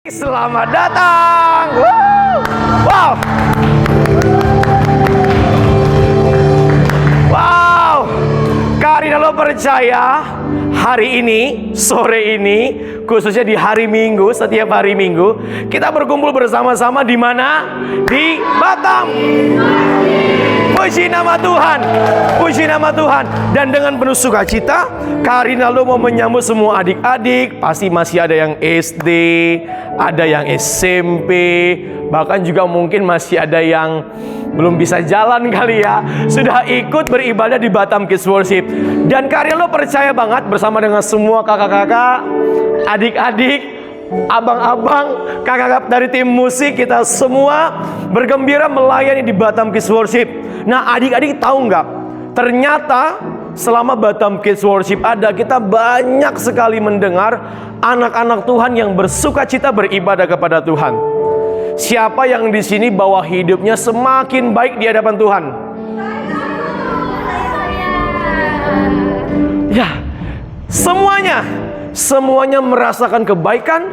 Selamat datang. Wow. Wow. Karina lo percaya hari ini, sore ini, khususnya di hari Minggu, setiap hari Minggu, kita berkumpul bersama-sama di mana? Di Batam. Puji nama Tuhan. Puji nama Tuhan. Dan dengan penuh sukacita, Karina lo mau menyambut semua adik-adik. Pasti masih ada yang SD, ada yang SMP, bahkan juga mungkin masih ada yang belum bisa jalan kali ya. Sudah ikut beribadah di Batam Kids Worship. Dan Karina lo percaya banget bersama dengan semua kakak-kakak, adik-adik, abang-abang, kakak-kakak dari tim musik, kita semua bergembira melayani di Batam Kids Worship. Nah, adik-adik tahu nggak? Ternyata selama Batam Kids Worship ada, kita banyak sekali mendengar anak-anak Tuhan yang bersuka cita beribadah kepada Tuhan. Siapa yang di sini bawa hidupnya semakin baik di hadapan Tuhan? Ya, semuanya merasakan kebaikan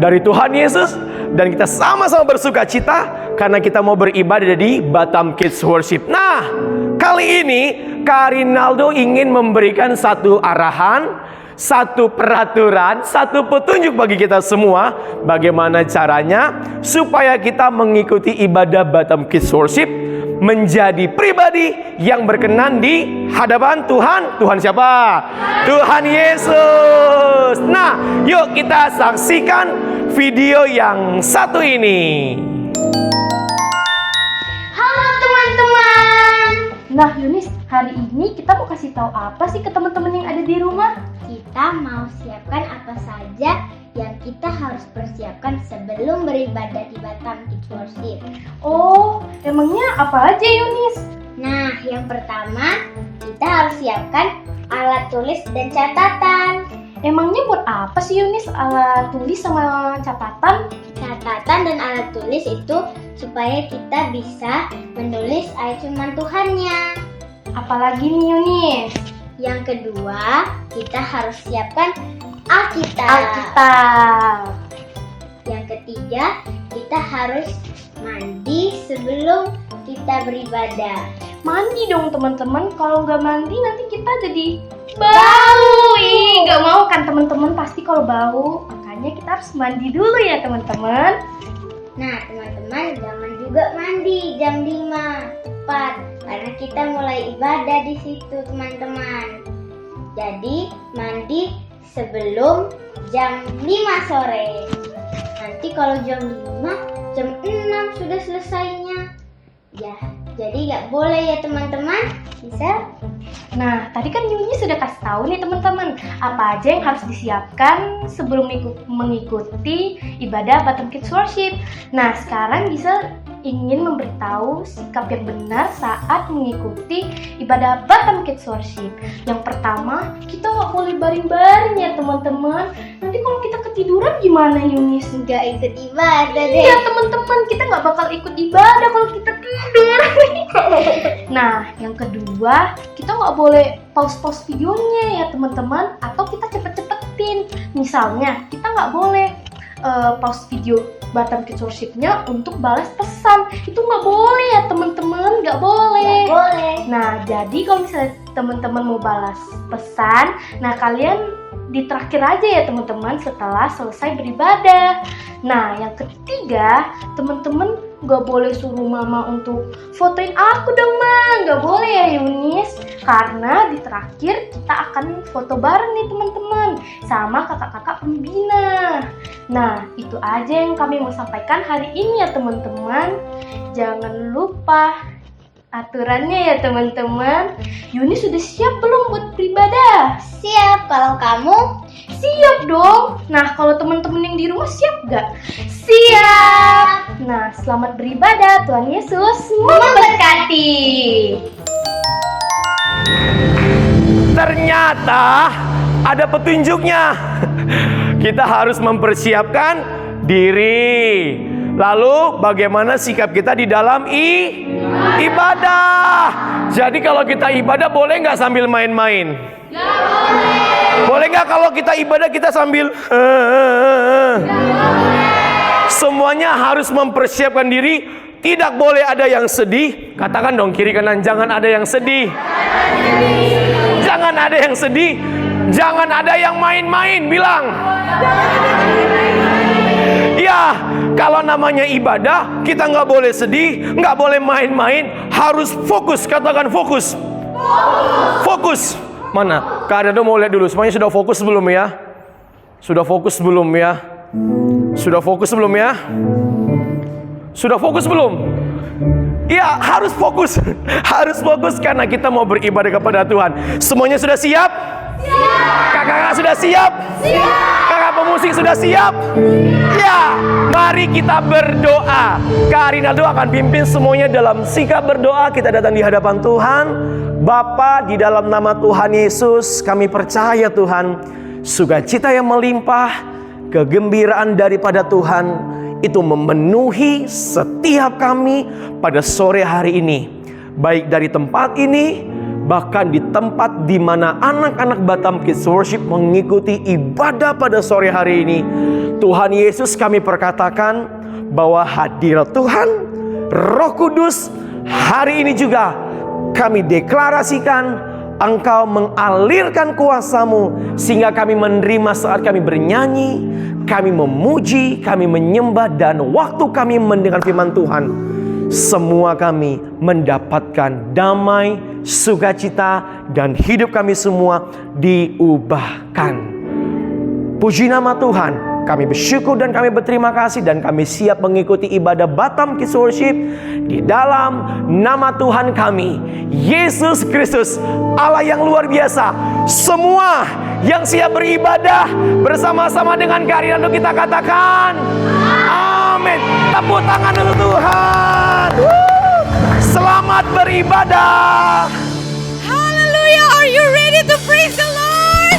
dari Tuhan Yesus. Dan kita sama-sama bersuka cita karena kita mau beribadah di Batam Kids Worship. Nah, kali ini Kak Rinaldo ingin memberikan satu arahan, satu peraturan, satu petunjuk bagi kita semua. Bagaimana caranya supaya kita mengikuti ibadah Batam Kids Worship menjadi pribadi yang berkenan di hadapan Tuhan. Tuhan siapa? Tuhan Yesus. Nah, yuk kita saksikan video yang satu ini. Halo teman-teman. Nah Yunis, hari ini kita mau kasih tahu apa sih ke teman-teman yang ada di rumah? Kita mau siapkan apa saja yang kita harus persiapkan sebelum beribadah di Batam Kids Worship. Oh, emangnya apa aja Yunis? Nah, yang pertama kita harus siapkan alat tulis dan catatan. Emangnya buat apa sih Yunis alat tulis sama catatan? Catatan dan alat tulis itu supaya kita bisa menulis ayat firman Tuhannya. Apalagi nih Yunis? Yang kedua, kita harus siapkan Alkitab. Yang ketiga, kita harus mandi sebelum kita beribadah. Mandi dong teman-teman, kalau nggak mandi nanti kita jadi bau. Nggak mau kan teman-teman, pasti kalau bau. Makanya kita harus mandi dulu ya teman-teman. Nah teman-teman, jangan juga mandi jam 5 tepat, karena kita mulai ibadah di situ teman-teman. Jadi mandi sebelum jam 5 sore. Nanti kalau jam 5, jam 6 sudah selesainya. Ya, jadi nggak boleh ya teman-teman. Bisa? Nah, tadi kan Yuni sudah kasih tahu nih teman-teman apa aja yang harus disiapkan sebelum mengikuti ibadah Batam Kids Worship. Nah, sekarang Gisel ingin memberitahu sikap yang benar saat mengikuti ibadah Batam Kids Worship. Yang pertama, kita nggak boleh baring-baring ya teman-teman. Nanti kalau kita ketiduran gimana Yunis? Nggak ikut ibadah deh. Iya teman-teman, kita nggak bakal ikut ibadah kalau kita tidur. Nah, yang kedua, kita nggak boleh pause videonya ya teman-teman, atau kita cepet-cepetin. Misalnya, kita nggak boleh pause video Batam Kids Worship-nya untuk balas pesan. Itu nggak boleh ya teman-teman, nggak boleh. Nggak boleh. Nah, jadi kalau misalnya teman-teman mau balas pesan, nah kalian di terakhir aja ya teman-teman setelah selesai beribadah. Nah, yang ketiga, teman-teman nggak boleh suruh mama untuk fotoin aku dong ma, nggak boleh ya Yunis, karena di terakhir kita akan foto bareng nih teman-teman sama kakak-kakak pembina. Nah, itu aja yang kami mau sampaikan hari ini ya teman-teman. Jangan lupa aturannya ya teman-teman. Yunis sudah siap belum buat beribadah? Siap. Kalau kamu? Siap dong. Nah, kalau teman-teman yang di rumah siap gak? Siap. Nah, selamat beribadah. Tuhan Yesus memberkati. Ternyata ada petunjuknya. Kita harus mempersiapkan diri. Lalu bagaimana sikap kita di dalam ibadah. Jadi kalau kita ibadah boleh nggak sambil main-main? Nggak boleh. Boleh nggak kalau kita ibadah kita sambil? Nggak boleh. Semuanya harus mempersiapkan diri. Tidak boleh ada yang sedih. Katakan dong kiri kanan, jangan ada yang sedih. Jangan ada yang sedih. Jangan ada yang main-main. Bilang. Ya, kalau namanya ibadah, kita nggak boleh sedih, nggak boleh main-main, harus fokus. Katakan fokus. Fokus. Mana? Kak Adado mau lihat dulu. Semuanya sudah fokus belum ya? Sudah fokus belum ya? Sudah fokus belum ya? Sudah fokus belum? Ya, harus fokus. Harus fokus karena kita mau beribadah kepada Tuhan. Semuanya sudah siap? Kakak-kakak sudah siap? Kakak pemusik sudah siap? Ya, mari kita berdoa. Kak Rinaldo akan pimpin semuanya dalam sikap berdoa. Kita datang di hadapan Tuhan. Bapa, di dalam nama Tuhan Yesus, kami percaya Tuhan, sukacita yang melimpah, kegembiraan daripada Tuhan itu memenuhi setiap kami pada sore hari ini. Baik dari tempat ini, bahkan di tempat di mana anak-anak Batam Kids Worship mengikuti ibadah pada sore hari ini. Tuhan Yesus, kami perkatakan bahwa hadirat Tuhan, Roh Kudus, hari ini juga kami deklarasikan Engkau mengalirkan kuasa-Mu sehingga kami menerima saat kami bernyanyi, kami memuji, kami menyembah, dan waktu kami mendengar firman Tuhan, semua kami mendapatkan damai, sukacita, dan hidup kami semua diubahkan. Puji nama Tuhan. Kami bersyukur dan kami berterima kasih, dan kami siap mengikuti ibadah Batam Kids Worship di dalam nama Tuhan kami, Yesus Kristus, Allah yang luar biasa. Semua yang siap beribadah bersama-sama dengan Kak Rinaldo, kita katakan amin. Tepuk tangan untuk Tuhan. Selamat beribadah. Hallelujah. Are you ready to praise the Lord?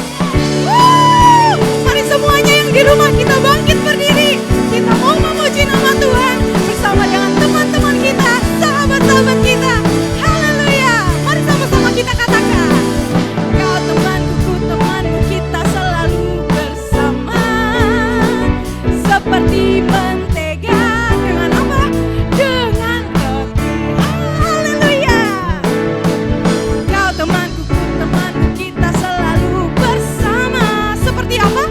Woo! Mari semuanya yang di rumah kita bangkit berdiri. Kita mau memuji nama Tuhan bersama dengan teman-teman kita, sahabat-sahabat kita. Haleluya. Mari sama-sama kita katakan, Kau temanku, temanku, kita selalu bersama. Seperti mentega dengan apa? Dengan tepung. Haleluya. Kau temanku, temanku, kita selalu bersama. Seperti apa?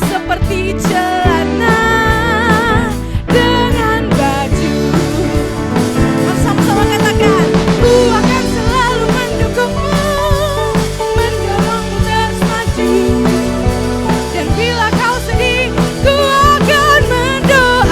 Seperti celana dengan baju. Mari sama-sama katakan, ku akan selalu mendukungmu, mendorongmu terus maju. Dan bila kau sedih, ku akan mendoakanmu.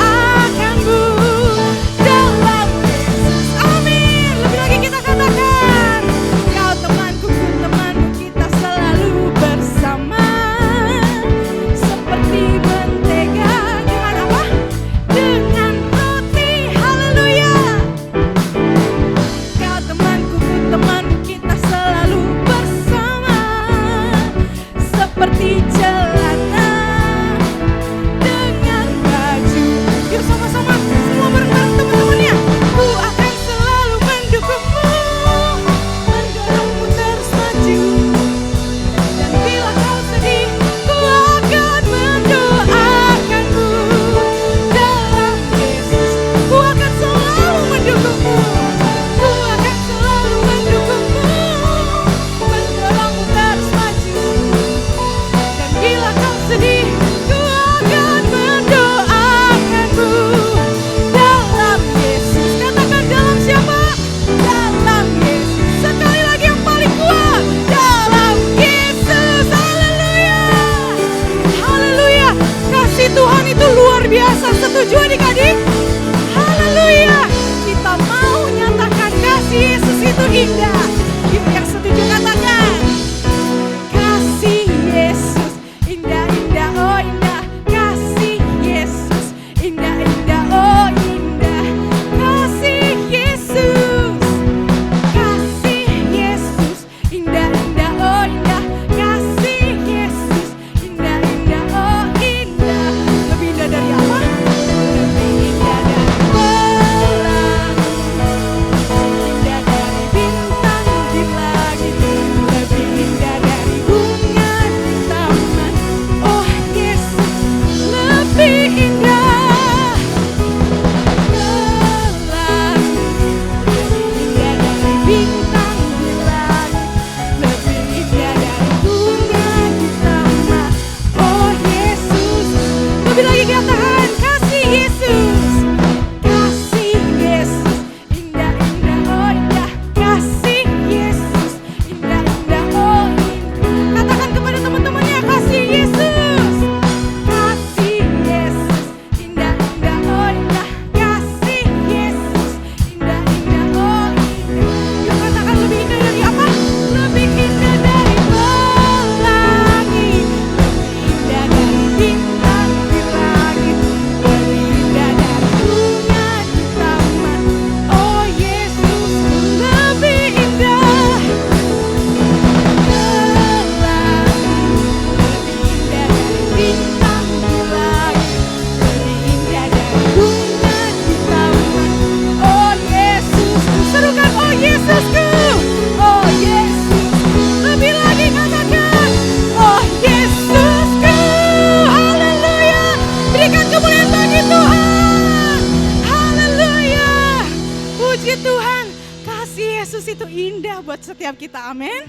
Yesus itu indah buat setiap kita, amin.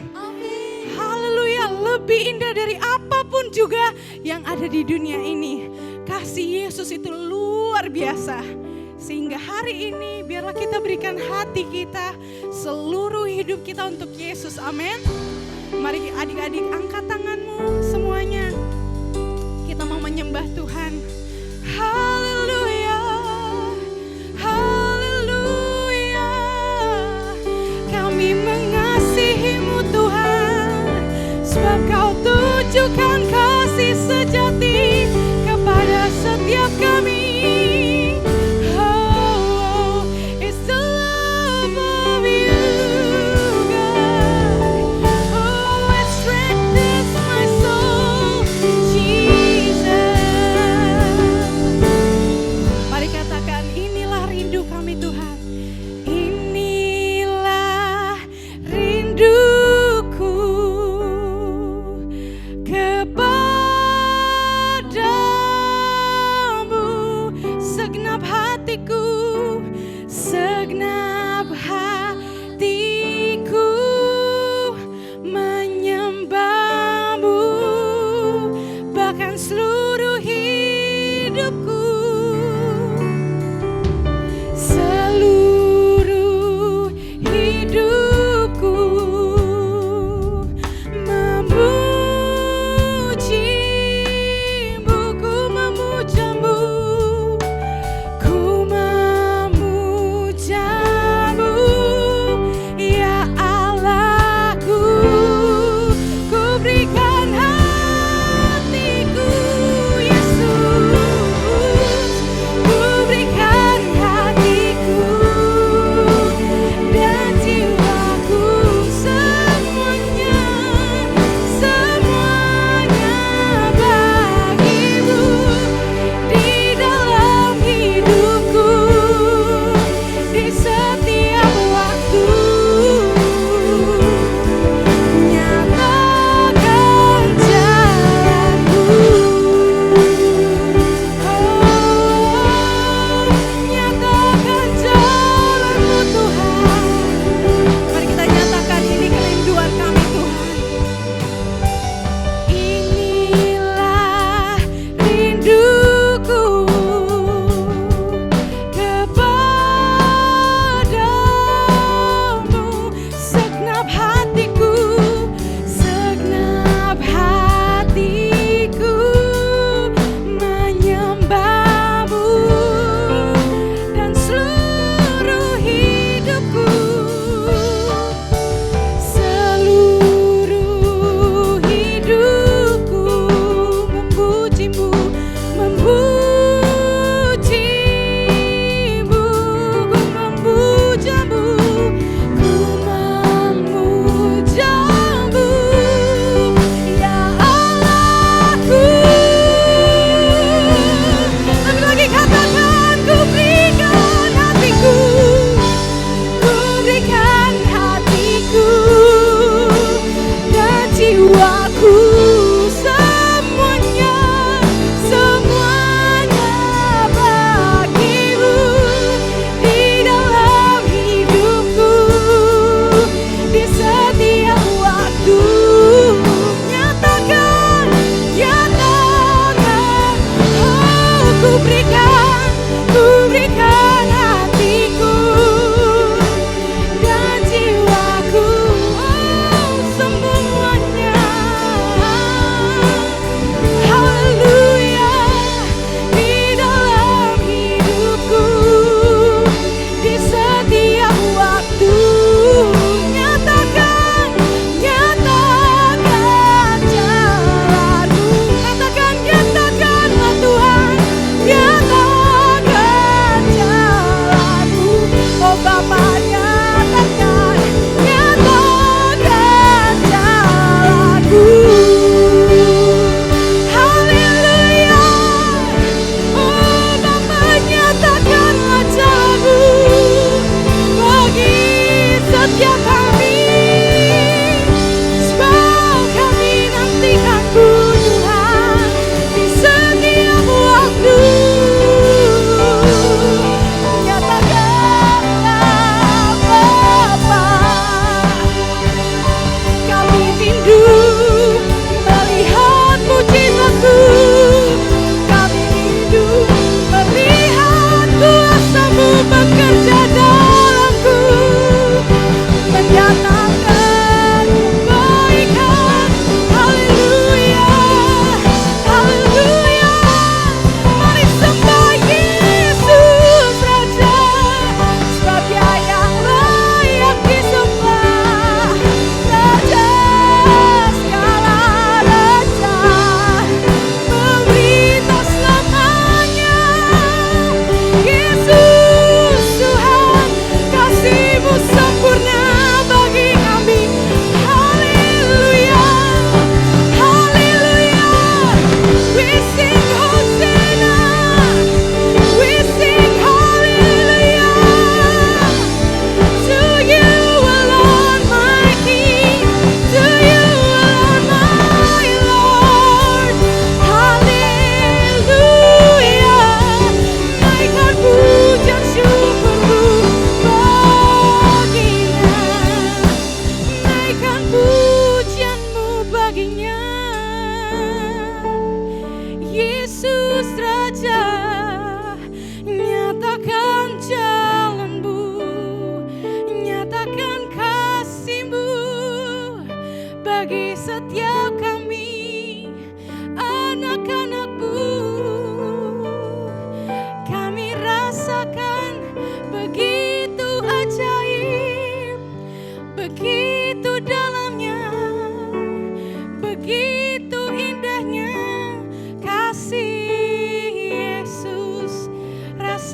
Haleluya, lebih indah dari apapun juga yang ada di dunia ini. Kasih Yesus itu luar biasa. Sehingga hari ini biarlah kita berikan hati kita, seluruh hidup kita untuk Yesus, amin. Mari adik-adik angkat tanganmu semuanya. Kita mau menyembah Tuhan. Haleluya, haleluya. Kami mengasihi-Mu Tuhan, sebab Kau tujukan kasih sejati kepada setiap kami. Segenap hatiku menyembah-Mu, bahkan seluruh hidupku, seluruh hidupku memuji-Mu, ku memuja-Mu, ku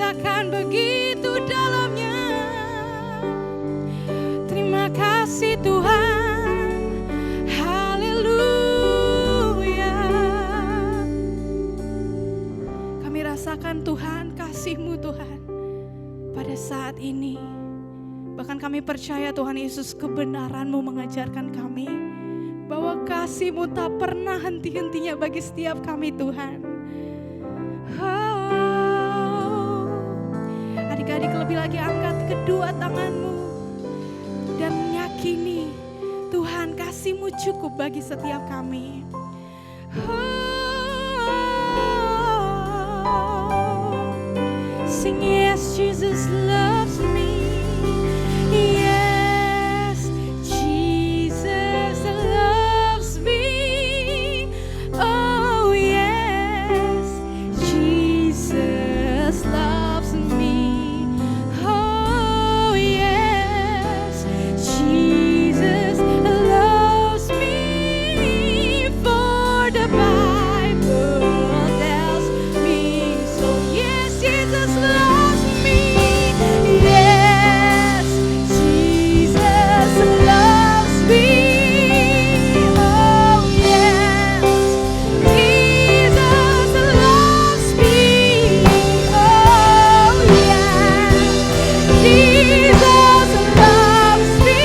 rasakan begitu dalamnya. Terima kasih Tuhan, haleluya. Kami rasakan Tuhan, kasih-Mu Tuhan pada saat ini. Bahkan kami percaya Tuhan Yesus, kebenaran-Mu mengajarkan kami bahwa kasih-Mu tak pernah henti-hentinya bagi setiap kami Tuhan. Oh, adik-adik lebih lagi angkat kedua tangan-Mu dan yakini Tuhan, kasih-Mu cukup bagi setiap kami. Sing yes, Jesus loves me. Yes, Jesus loves me. Oh yes, Jesus loves me. Oh yes, Jesus loves me. For the Bible tells me so. Yes, Jesus loves me. Yes, Jesus loves me. Oh yes, Jesus loves me. Oh yes, Jesus loves me.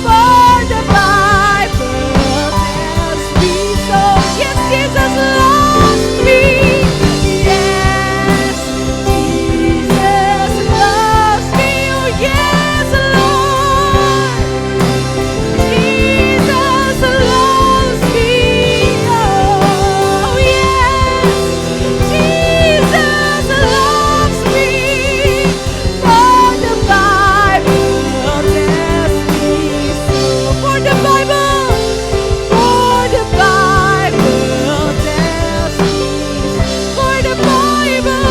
For the Bible tells me so. Yes, Jesus loves me. Yes, Jesus loves me. Oh yes, Lord. Jesus loves me. Oh yes, Jesus loves me. For the Bible tells me so. For the Bible tells me. For the Bible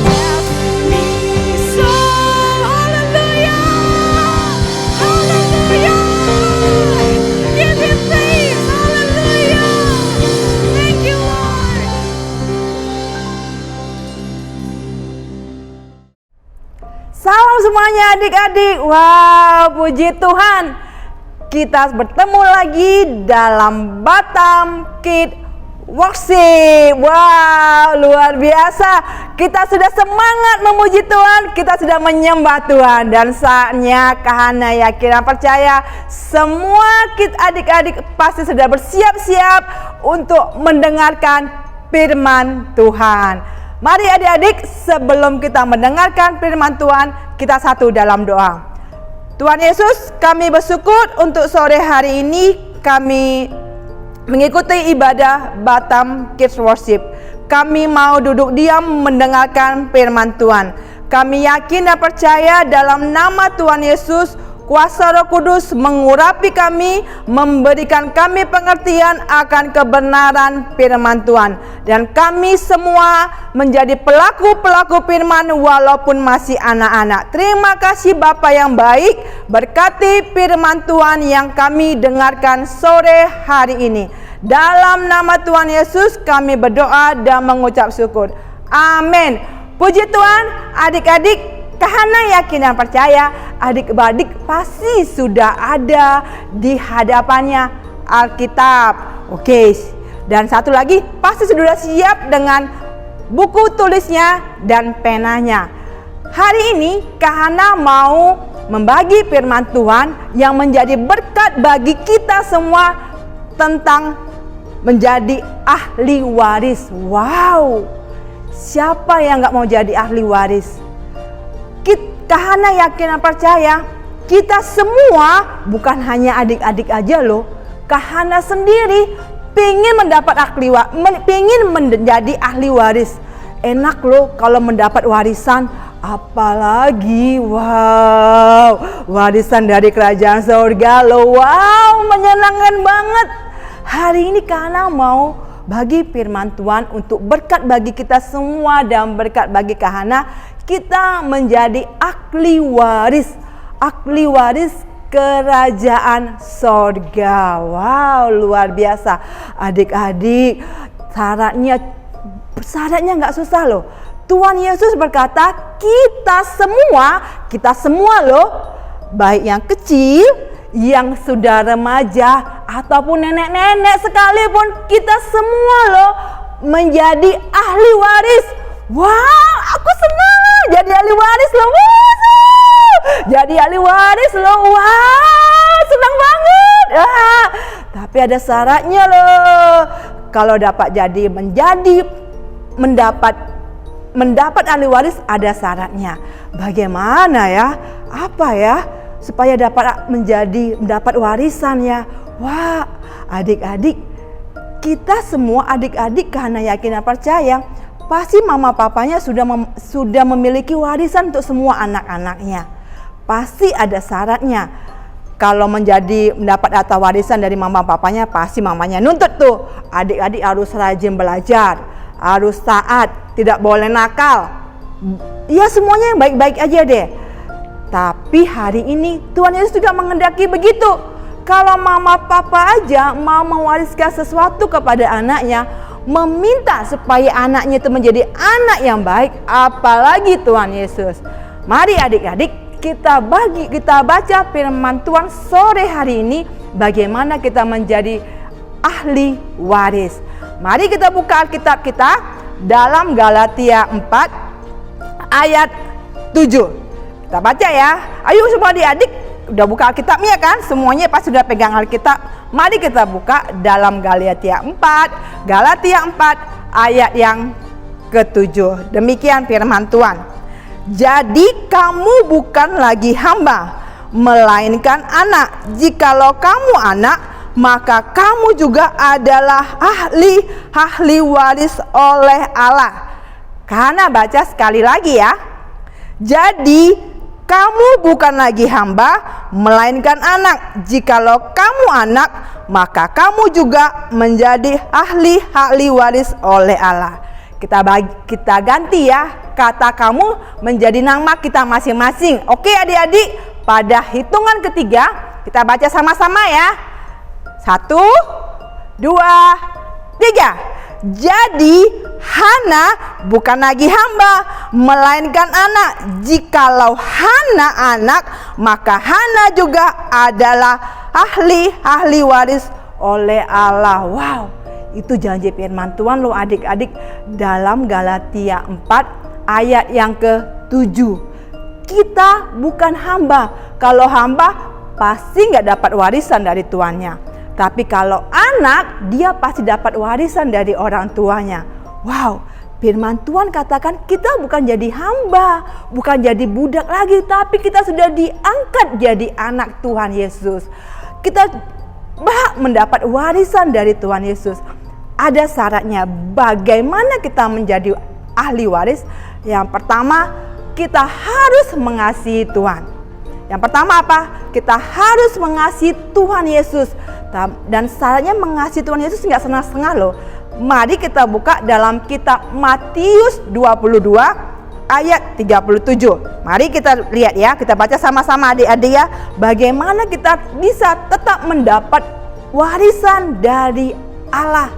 tells me so. Hallelujah, hallelujah. Give Him praise, hallelujah. Thank you, Lord. Salam semuanya adik-adik. Wow, puji Tuhan. Kita bertemu lagi dalam Batam Kids Worship. Wow, luar biasa. Kita sudah semangat memuji Tuhan, kita sudah menyembah Tuhan. Dan saatnya Kahana yakin dan percaya semua kids adik-adik pasti sudah bersiap-siap untuk mendengarkan firman Tuhan. Mari adik-adik, sebelum kita mendengarkan firman Tuhan, kita satu dalam doa. Tuhan Yesus, kami bersyukur untuk sore hari ini kami mengikuti ibadah Batam Kids Worship. Kami mau duduk diam mendengarkan firman Tuhan. Kami yakin dan percaya dalam nama Tuhan Yesus, kuasa Roh Kudus mengurapi kami, memberikan kami pengertian akan kebenaran firman Tuhan. Dan kami semua menjadi pelaku-pelaku firman walaupun masih anak-anak. Terima kasih Bapa yang baik, berkati firman Tuhan yang kami dengarkan sore hari ini. Dalam nama Tuhan Yesus kami berdoa dan mengucap syukur. Amin. Puji Tuhan, adik-adik, Kahana yakin dan percaya adik-adik pasti sudah ada di hadapannya Alkitab. Oke. Dan satu lagi, pasti sudah siap dengan buku tulisnya dan penanya. Hari ini Kahana mau membagi firman Tuhan yang menjadi berkat bagi kita semua tentang menjadi ahli waris. Wow. Siapa yang gak mau jadi ahli waris? Kahana yakin dan percaya kita semua, bukan hanya adik-adik aja loh. Kahana sendiri pengen menjadi ahli waris. Enak loh kalau mendapat warisan, apalagi warisan dari kerajaan surga loh. Wow, menyenangkan banget. Hari ini Kahana mau bagi firman Tuhan untuk berkat bagi kita semua dan berkat bagi Kahana. Kita menjadi ahli waris kerajaan sorga. Wow, luar biasa. Adik-adik, syaratnya Syaratnya nggak susah loh. Tuhan Yesus berkata, kita semua loh, baik yang kecil, yang sudah remaja, ataupun nenek-nenek sekalipun, kita semua loh menjadi ahli waris. Wow, aku senang jadi ahli waris loh. Jadi ahli waris loh. Wow, senang banget. Tapi ada syaratnya loh. Kalau dapat mendapat ahli waris, ada syaratnya. Bagaimana ya? Apa ya? Supaya mendapat warisan ya. Wah, adik-adik, kita semua adik-adik karena yakin dan percaya, pasti mama papanya sudah memiliki warisan untuk semua anak-anaknya. Pasti ada syaratnya. Kalau mendapat harta warisan dari mama papanya, pasti mamanya nuntut tuh. Adik-adik harus rajin belajar, harus taat, tidak boleh nakal. Ya semuanya yang baik-baik aja deh. Tapi hari ini Tuhan Yesus juga menghendaki begitu. Kalau mama papa aja mau mewariskan sesuatu kepada anaknya, meminta supaya anaknya itu menjadi anak yang baik, apalagi Tuhan Yesus. Mari adik-adik kita baca firman Tuhan sore hari ini, bagaimana kita menjadi ahli waris. Mari kita buka Alkitab kita dalam Galatia 4 ayat 7. Kita baca ya. Ayo semua adik-adik udah buka Alkitabnya kan? Semuanya pasti sudah pegang Alkitab. Mari kita buka dalam Galatia 4 ayat yang ke-7. Demikian firman Tuhan. Jadi kamu bukan lagi hamba, melainkan anak. Jikalau kamu anak, maka kamu juga adalah ahli waris oleh Allah. Karena baca sekali lagi ya. Jadi kamu bukan lagi hamba, melainkan anak. Jikalau kamu anak, maka kamu juga menjadi ahli waris oleh Allah. Kita ganti ya kata kamu menjadi nama kita masing-masing. Oke adik-adik, pada hitungan ketiga kita baca sama-sama ya. 1, 2, 3. Jadi Hana bukan lagi hamba, melainkan anak. Jikalau Hana anak, maka Hana juga adalah ahli waris oleh Allah. Wow, itu janji firman Tuhan loh adik-adik dalam Galatia 4 ayat yang ke-7. Kita bukan hamba. Kalau hamba pasti nggak dapat warisan dari tuannya. Tapi kalau anak, dia pasti dapat warisan dari orang tuanya. Wow, firman Tuhan katakan kita bukan jadi hamba, bukan jadi budak lagi, tapi kita sudah diangkat jadi anak Tuhan Yesus. Kita berhak mendapat warisan dari Tuhan Yesus. Ada syaratnya bagaimana kita menjadi ahli waris. Yang pertama, kita harus mengasihi Tuhan. Yang pertama apa? Kita harus mengasihi Tuhan Yesus. Dan syaratnya mengasihi Tuhan Yesus nggak setengah-setengah loh. Mari kita buka dalam kitab Matius 22 ayat 37. Mari kita lihat ya, kita baca sama-sama adik-adik ya. Bagaimana kita bisa tetap mendapat warisan dari Allah.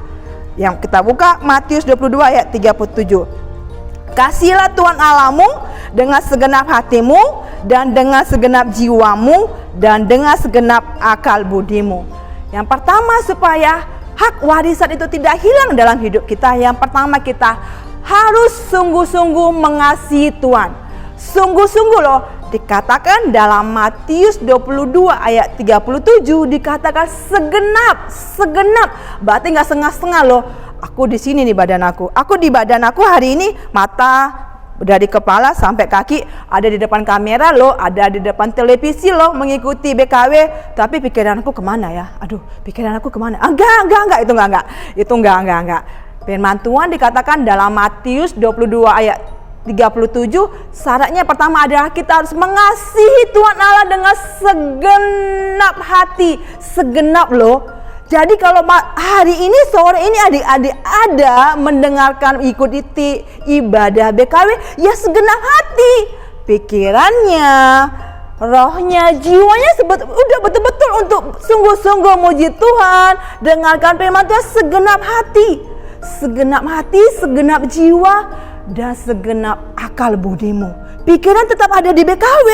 Yang kita buka Matius 22 ayat 37. Kasihilah Tuhan Allahmu dengan segenap hatimu, dan dengan segenap jiwamu, dan dengan segenap akal budimu. Yang pertama, supaya hak warisan itu tidak hilang dalam hidup kita, yang pertama kita harus sungguh-sungguh mengasihi Tuhan. Sungguh-sungguh loh, dikatakan dalam Matius 22 ayat 37, dikatakan segenap, berarti nggak setengah-setengah loh. Aku di sini nih badan aku di badan aku hari ini, mata dari kepala sampai kaki ada di depan kamera loh, ada di depan televisi loh, mengikuti BKW. Tapi pikiran aku kemana ya? Aduh, pikiran aku kemana? Enggak, itu enggak. Firman Tuhan dikatakan dalam Matius 22 ayat 37, syaratnya pertama adalah kita harus mengasihi Tuhan Allah dengan segenap hati, segenap loh. Jadi kalau hari ini, sore ini adik-adik ada mendengarkan ikuti ibadah BKW, ya segenap hati, pikirannya, rohnya, jiwanya udah betul-betul untuk sungguh-sungguh muji Tuhan, dengarkan firman Tuhan segenap hati. segenap hati, segenap jiwa, dan segenap akal budimu. Pikiran tetap ada di BKW,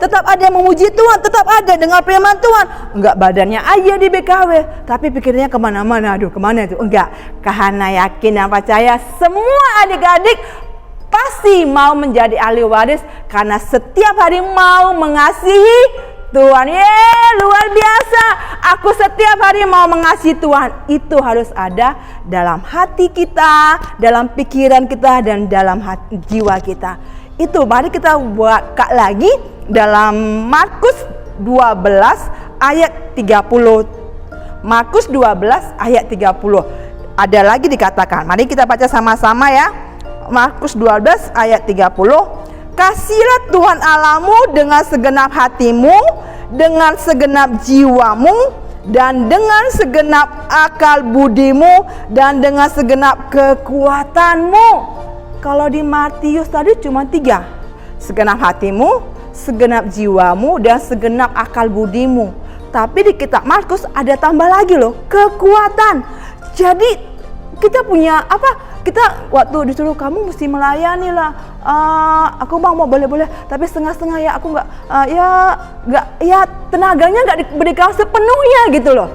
tetap ada memuji Tuhan, tetap ada dengar firman Tuhan. Enggak badannya aja di BKW, tapi pikirannya kemana-mana. Aduh, kemana itu? Enggak. Karena yakin dan percaya semua adik-adik pasti mau menjadi ahli waris karena setiap hari mau mengasihi Tuhan. Luar biasa. Aku setiap hari mau mengasihi Tuhan. Itu harus ada dalam hati kita, dalam pikiran kita, dan dalam jiwa kita. Itu mari kita buka lagi dalam Markus 12 ayat 30. Markus 12 ayat 30. Ada lagi dikatakan. Mari kita baca sama-sama ya. Markus 12 ayat 30. Kasihilah Tuhan Allahmu dengan segenap hatimu, dengan segenap jiwamu, dan dengan segenap akal budimu, dan dengan segenap kekuatanmu. Kalau di Matius tadi cuma 3. Segenap hatimu, segenap jiwamu, dan segenap akal budimu. Tapi di kitab Markus ada tambah lagi loh, kekuatan. Jadi kita punya apa? Kita waktu disuruh kamu mesti melayani lah. Aku bang mau boleh-boleh, tapi setengah-setengah ya. Aku nggak tenaganya nggak diberikan sepenuhnya gitu loh.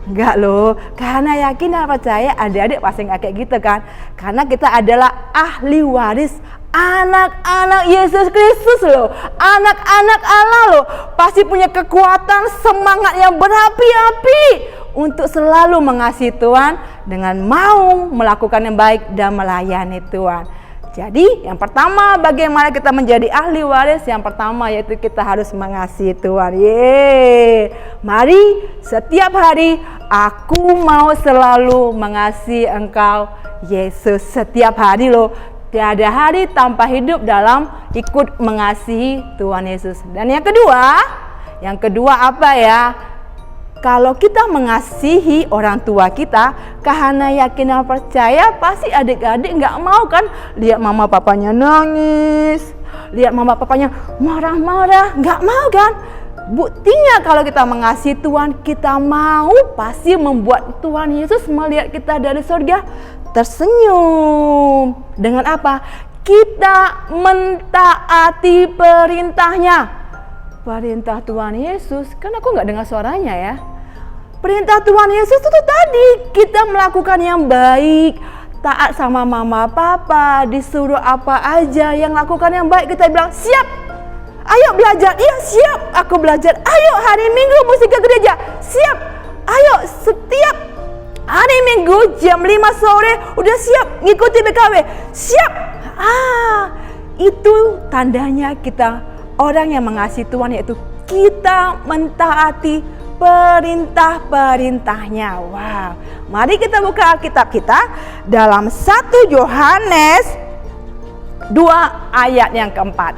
Enggak loh, karena yakin dan percaya adik-adik pasti nggak kayak gitu kan. Karena kita adalah ahli waris, anak-anak Yesus Kristus loh, anak-anak Allah loh. Pasti punya kekuatan, semangat yang berapi-api untuk selalu mengasihi Tuhan dengan mau melakukan yang baik dan melayani Tuhan. Jadi yang pertama, bagaimana kita menjadi ahli waris? Yang pertama yaitu kita harus mengasihi Tuhan. Mari setiap hari aku mau selalu mengasihi Engkau Yesus. Setiap hari loh. Tiada hari tanpa hidup dalam ikut mengasihi Tuhan Yesus. Dan yang kedua apa ya? Kalau kita mengasihi orang tua kita, karena yakin dan percaya, pasti adik-adik nggak mau kan lihat mama papanya nangis, lihat mama papanya marah-marah, nggak mau kan? Buktinya kalau kita mengasihi Tuhan, kita mau pasti membuat Tuhan Yesus melihat kita dari surga tersenyum. Dengan apa? Kita mentaati perintahnya. Perintah Tuhan Yesus, kan aku nggak dengar suaranya ya. Perintah Tuhan Yesus itu tadi kita melakukan yang baik, taat sama mama papa, disuruh apa aja yang lakukan yang baik kita bilang siap. Ayo belajar, iya siap, aku belajar. Ayo hari Minggu mesti ke gereja, siap. Ayo setiap hari Minggu jam 5 sore udah siap ngikuti BKW, siap. Itu tandanya kita orang yang mengasihi Tuhan, yaitu kita mentaati perintah-perintahnya. Wow. Mari kita buka Alkitab kita dalam 1 Yohanes 2 ayat yang keempat.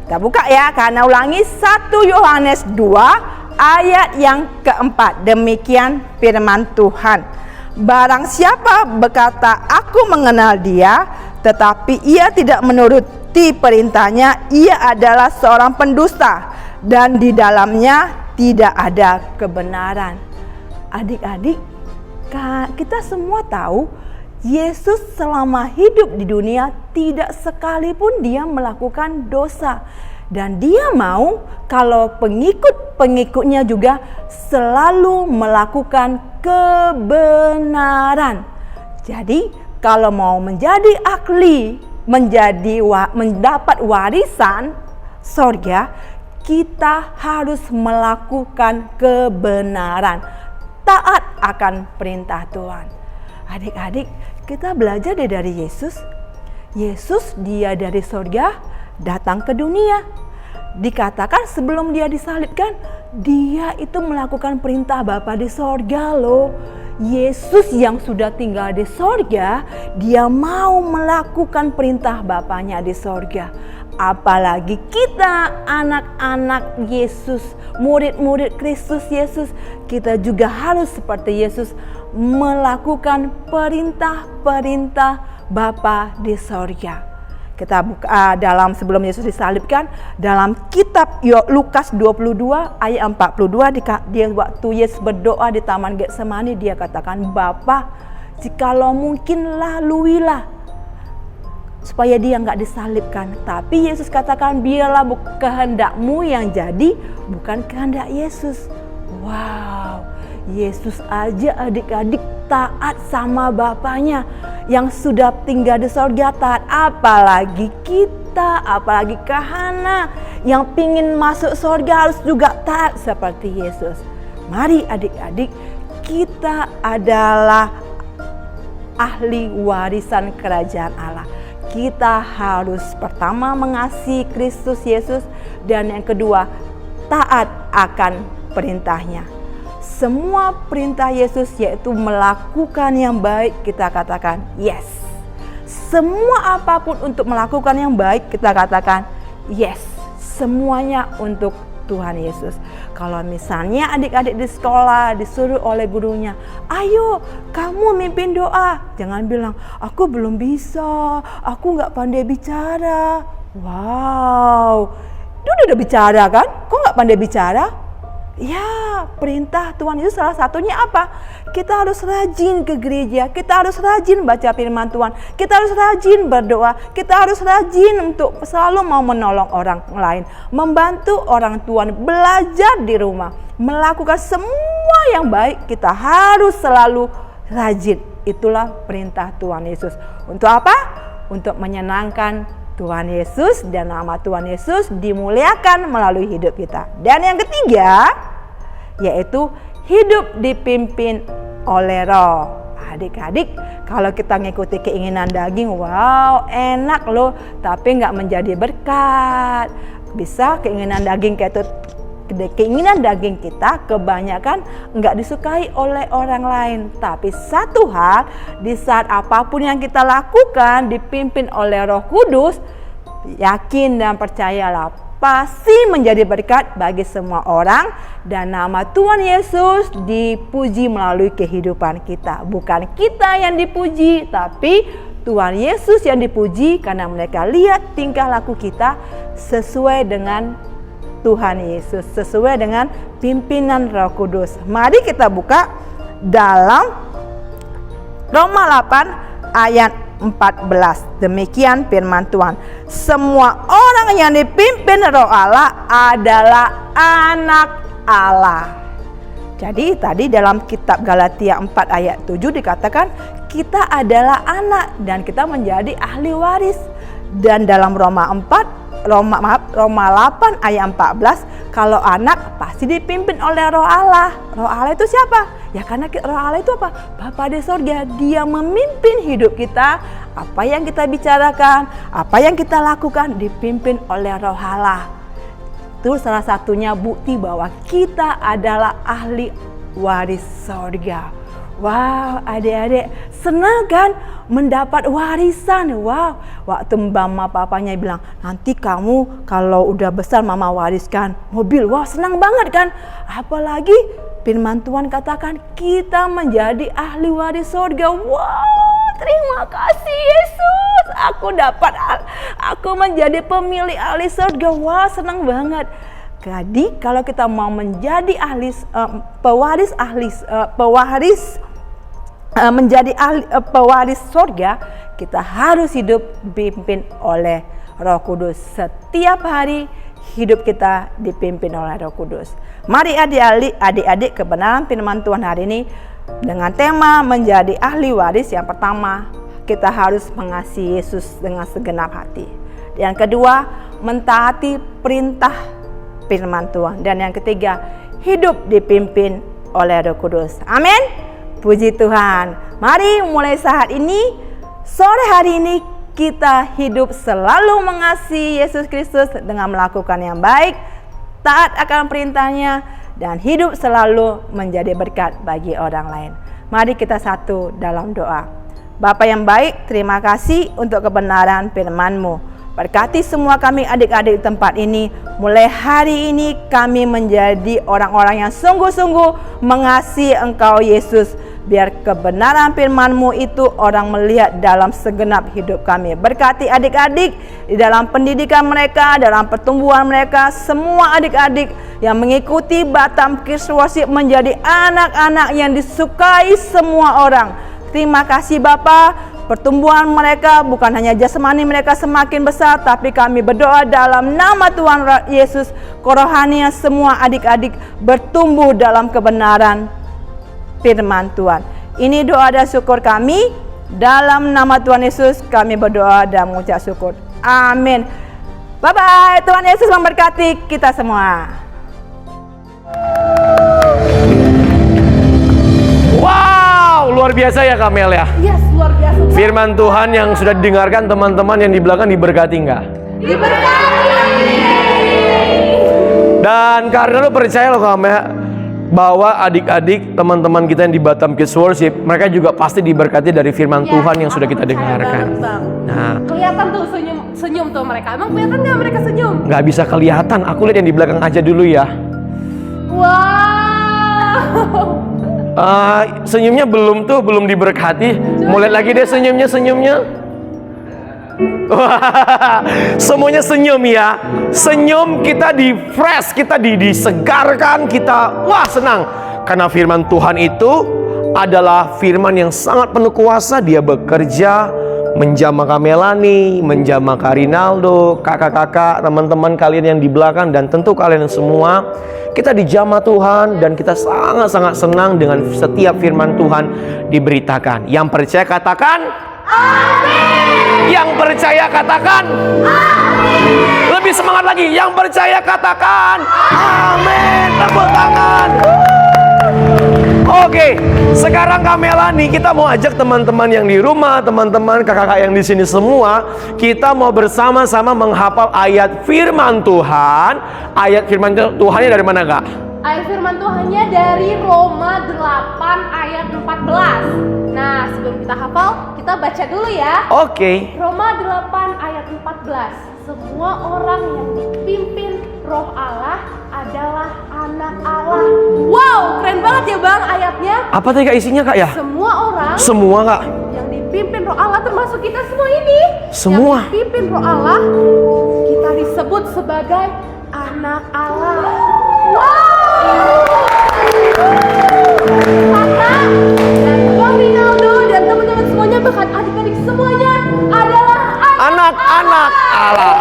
Kita buka ya, karena ulangi 1 Yohanes 2 ayat yang keempat. Demikian firman Tuhan. Barang siapa berkata aku mengenal dia, tetapi ia tidak menuruti perintahnya, ia adalah seorang pendusta dan di dalamnya tidak ada kebenaran. Adik-adik, kita semua tahu Yesus selama hidup di dunia tidak sekalipun dia melakukan dosa. Dan dia mau kalau pengikut-pengikutnya juga selalu melakukan kebenaran. Jadi kalau mau menjadi ahli, mendapat warisan surga, kita harus melakukan kebenaran, taat akan perintah Tuhan. Adik-adik, kita belajar dari Yesus. Yesus dia dari surga datang ke dunia. Dikatakan sebelum dia disalibkan, dia itu melakukan perintah Bapa di sorga loh. Yesus yang sudah tinggal di sorga, dia mau melakukan perintah Bapanya di sorga. Apalagi kita anak-anak Yesus, murid-murid Kristus Yesus, kita juga harus seperti Yesus melakukan perintah-perintah Bapa di sorga. Kita buka dalam sebelum Yesus disalibkan dalam kitab Lukas 22 ayat 42, dia waktu Yesus berdoa di Taman Getsemani, dia katakan, Bapa, Jikalau mungkin laluilah, supaya dia nggak disalibkan. Tapi Yesus katakan, biarlah kehendakmu yang jadi, bukan kehendak Yesus. Wow, Yesus aja adik-adik taat sama Bapaknya yang sudah tinggal di sorga taat. Apalagi kita, apalagi Kahana yang pingin masuk sorga harus juga taat seperti Yesus. Mari adik-adik, kita adalah ahli warisan kerajaan Allah. Kita harus pertama mengasihi Kristus Yesus, dan yang kedua taat akan perintahnya. Semua perintah Yesus yaitu melakukan yang baik, kita katakan yes. Semua apapun untuk melakukan yang baik, kita katakan yes. Semuanya untuk Tuhan Yesus. Kalau misalnya adik-adik di sekolah disuruh oleh gurunya, ayo kamu mimpin doa, jangan bilang aku belum bisa, aku nggak pandai bicara. Wow, itu udah bicara kan? Kok nggak pandai bicara? Ya, perintah Tuhan Yesus salah satunya apa? Kita harus rajin ke gereja, kita harus rajin baca firman Tuhan, kita harus rajin berdoa, kita harus rajin untuk selalu mau menolong orang lain, membantu orang tua, belajar di rumah, melakukan semua yang baik. Kita harus selalu rajin. Itulah perintah Tuhan Yesus. Untuk apa? Untuk menyenangkan Tuhan Yesus, dan nama Tuhan Yesus dimuliakan melalui hidup kita. Dan yang ketiga, yaitu hidup dipimpin oleh Roh. Adik-adik, kalau kita ngikuti keinginan daging, wow enak loh, tapi nggak menjadi berkat. Bisa keinginan daging kita kebanyakan nggak disukai oleh orang lain. Tapi satu hal, di saat apapun yang kita lakukan dipimpin oleh Roh Kudus, yakin dan percayalah pasti menjadi berkat bagi semua orang, dan nama Tuhan Yesus dipuji melalui kehidupan kita. Bukan kita yang dipuji, tapi Tuhan Yesus yang dipuji karena mereka lihat tingkah laku kita sesuai dengan Tuhan Yesus, sesuai dengan pimpinan Roh Kudus. Mari kita buka dalam Roma 8 ayat 14. Demikian firman Tuhan. Semua orang yang dipimpin Roh Allah adalah anak Allah. Jadi tadi dalam kitab Galatia 4 ayat 7 dikatakan kita adalah anak dan kita menjadi ahli waris. Dan dalam Roma 8 ayat 14, kalau anak pasti dipimpin oleh Roh Allah. Roh Allah itu siapa? Ya karena Roh Allah itu apa? Bapa di sorga. Dia memimpin hidup kita. Apa yang kita bicarakan, apa yang kita lakukan dipimpin oleh Roh Allah. Itu salah satunya bukti bahwa kita adalah ahli waris sorga. Wow, adik-adik senang kan mendapat warisan? Wow, waktu mama papanya bilang, nanti kamu kalau udah besar mama wariskan mobil. Wow, senang banget kan? Apalagi firman Tuhan katakan kita menjadi ahli waris sorga. Wow, terima kasih Yesus. Aku menjadi pemilik ahli sorga. Wow, senang banget. Jadi kalau kita mau menjadi pewaris sorga, kita harus hidup dipimpin oleh Roh Kudus. Setiap hari hidup kita dipimpin oleh Roh Kudus. Mari adik-adik kebenaran firman Tuhan hari ini dengan tema menjadi ahli waris. Yang pertama, kita harus mengasihi Yesus dengan segenap hati. Yang kedua, mentaati perintah firman Tuhan. Dan yang ketiga, hidup dipimpin oleh Roh Kudus. Amin. Puji Tuhan. Mari mulai saat ini, sore hari ini, kita hidup selalu mengasihi Yesus Kristus dengan melakukan yang baik, taat akan perintahnya, dan hidup selalu menjadi berkat bagi orang lain. Mari kita satu dalam doa. Bapa yang baik, terima kasih untuk kebenaran firman-Mu. Berkati semua kami adik-adik di tempat ini. Mulai hari ini kami menjadi orang-orang yang sungguh-sungguh mengasihi Engkau Yesus. Biar kebenaran firman-Mu itu orang melihat dalam segenap hidup kami. Berkati adik-adik di dalam pendidikan mereka, dalam pertumbuhan mereka. Semua adik-adik yang mengikuti Batam Kids Worship menjadi anak-anak yang disukai semua orang. Terima kasih Bapa, pertumbuhan mereka bukan hanya jasmani mereka semakin besar, tapi kami berdoa dalam nama Tuhan Yesus, kerohanian semua adik-adik bertumbuh dalam kebenaran firman Tuhan. Ini doa dan syukur kami, dalam nama Tuhan Yesus kami berdoa dan mengucap syukur. Amin. Bye-bye, Tuhan Yesus memberkati kita semua. Wow, luar biasa ya Kamel ya. Yes, luar biasa. Firman Tuhan yang sudah didengarkan teman-teman yang di belakang diberkati nggak? Dan karena lo percaya lo Kamel, bahwa adik-adik teman-teman kita yang di Batam Kids Worship, mereka juga pasti diberkati dari firman Tuhan yang sudah kita dengarkan. Nah, Kelihatan tuh senyum tuh mereka. Emang kelihatan nggak mereka senyum? nggak bisa kelihatan. Aku lihat yang di belakang aja dulu ya. Wow. Senyumnya belum diberkati. Mau lihat lagi deh senyumnya. Wah, semuanya senyum ya. Senyum, kita di fresh, kita disegarkan, kita wah senang. Karena firman Tuhan itu adalah firman yang sangat penuh kuasa. Dia bekerja menjamah Kak Melani, menjamah Kak Rinaldo, kakak-kakak, teman-teman kalian yang di belakang, dan tentu kalian semua. Kita dijamah Tuhan dan kita sangat-sangat senang dengan setiap firman Tuhan diberitakan. Yang percaya katakan amin. Yang percaya katakan amin. Lebih semangat lagi. Yang percaya katakan amin. Tepuk tangan. Oke, sekarang Kak Melani, kita mau ajak teman-teman yang di rumah, teman-teman kakak-kakak yang di sini semua, kita mau bersama-sama menghafal ayat firman Tuhan. Ayat firman Tuhannya dari mana, Kak? Ayat firman Tuhannya dari Roma 8 ayat 14. Nah, sebelum kita hafal, kita baca dulu ya. Oke. Roma 8 ayat 14. Semua orang yang dipimpin Roh Allah adalah anak Allah. Wow, keren banget ya Bang ayatnya. Apa tadi Kak isinya, Kak ya? Semua orang Semua, Kak. yang dipimpin Roh Allah, termasuk kita semua ini. Semua. Yang dipimpin Roh Allah, kita disebut sebagai anak Allah. Wow. Kakak dan Bang Rinaldo dan teman-teman semuanya, bahkan adik-adik semuanya adalah Anak-anak Allah.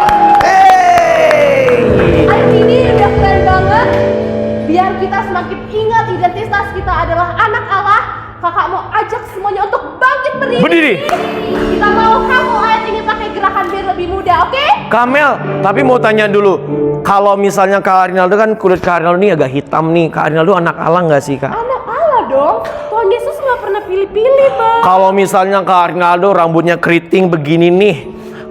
Ayat ini udah keren banget. Biar kita semakin ingat identitas kita adalah anak Allah. Kakak mau ajak semuanya untuk bangkit berdiri. Kita mau kamu ayat ini pakai gerakan biar lebih mudah, oke? Kamel, tapi mau tanya dulu. Kalau misalnya Kak Rinaldo kan kulit Kak Rinaldo ini agak hitam nih. Kak Rinaldo anak Allah nggak sih, Kak? Anak Allah dong. Tuhan Yesus nggak pernah pilih-pilih, Bang. Kalau misalnya Kak Rinaldo rambutnya keriting begini nih,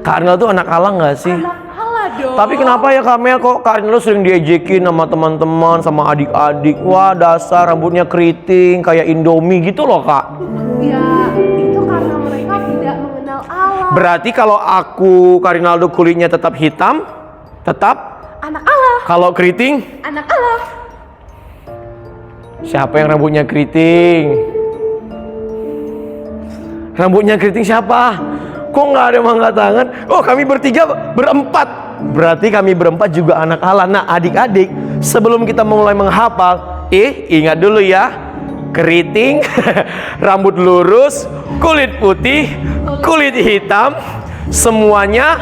Kak Rinaldo anak Allah nggak sih? Anak Allah dong. Tapi kenapa ya Kamel, kok Kak Rinaldo sering diejekin sama teman-teman, sama adik-adik? Wah, dasar rambutnya keriting kayak Indomie gitu loh, Kak. Ya, itu karena mereka tidak mengenal Allah. Berarti kalau aku Kak Rinaldo kulitnya tetap hitam, tetap Anak Allah. kalau keriting, Anak Allah. siapa yang rambutnya keriting? Rambutnya keriting siapa? Kok nggak ada yang angkat tangan? Oh, kami berempat. Berarti kami berempat juga anak Allah. Nah, adik-adik, sebelum kita mulai menghafal, ingat dulu ya. Keriting, rambut lurus, kulit putih, kulit hitam, semuanya